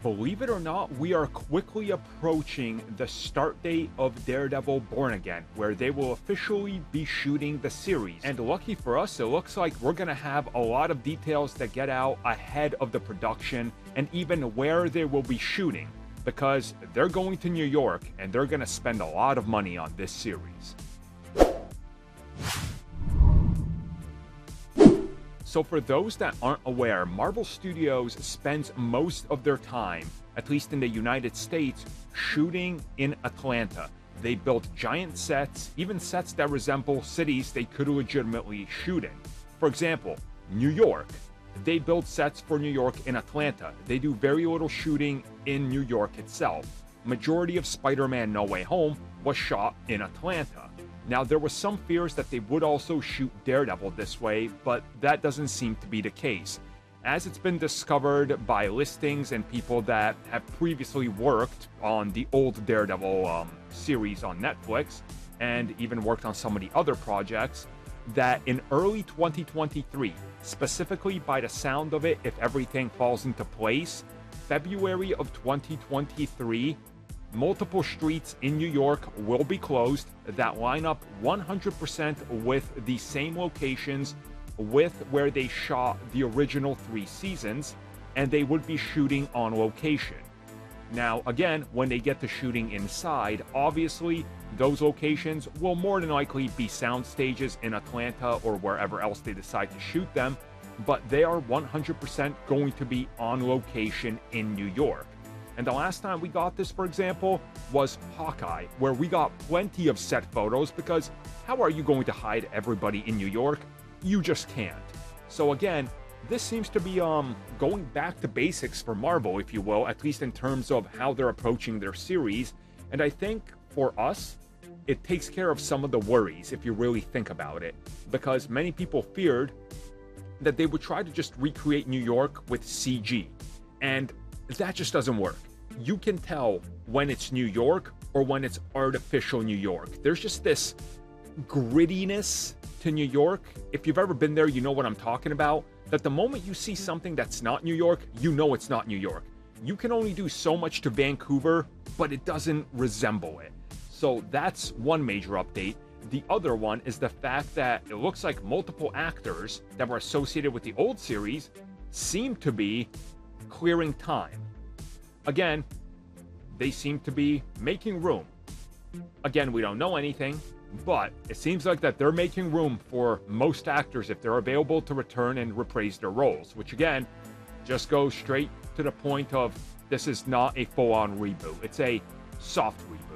Believe it or not, we are quickly approaching the start date of Daredevil Born Again, where they will officially be shooting the series. And lucky for us, it looks like we're going to have a lot of details that get out ahead of the production and even where they will be shooting, because they're going to New York and they're going to spend a lot of money on this series. So for those that aren't aware, Marvel Studios spends most of their time, at least in the United States, shooting in Atlanta. They built giant sets, even sets that resemble cities they could legitimately shoot in. For example, New York. They build sets for New York in Atlanta. They do very little shooting in New York itself. Majority of Spider-Man No Way Home was shot in Atlanta. Now, there was some fears that they would also shoot Daredevil this way, but that doesn't seem to be the case. As it's been discovered by listings and people that have previously worked on the old Daredevil series on Netflix, and even worked on some of the other projects, that in early 2023, specifically by the sound of it, if everything falls into place, February of 2023, multiple streets in New York will be closed that line up 100% with the same locations with where they shot the original 3 seasons, and they would be shooting on location. Now, again, when they get to shooting inside, obviously, those locations will more than likely be sound stages in Atlanta or wherever else they decide to shoot them, but they are 100% going to be on location in New York. And the last time we got this, for example, was Hawkeye, where we got plenty of set photos, because how are you going to hide everybody in New York? You just can't. So again, this seems to be going back to basics for Marvel, if you will, at least in terms of how they're approaching their series. And I think for us, it takes care of some of the worries, if you really think about it, because many people feared that they would try to just recreate New York with CG. And that just doesn't work. You can tell when it's New York or when it's artificial New York. There's just this grittiness to New York. If you've ever been there, you know what I'm talking about. That the moment you see something that's not New York, you know it's not New York. You can only do so much to Vancouver, but it doesn't resemble it. So that's one major update. The other one is the fact that it looks like multiple actors that were associated with the old series seem to be clearing time. Again, they seem to be making room. Again, we don't know anything, but it seems like that they're making room for most actors if they're available to return and reprise their roles, which again, just goes straight to the point of this is not a full-on reboot. It's a soft reboot.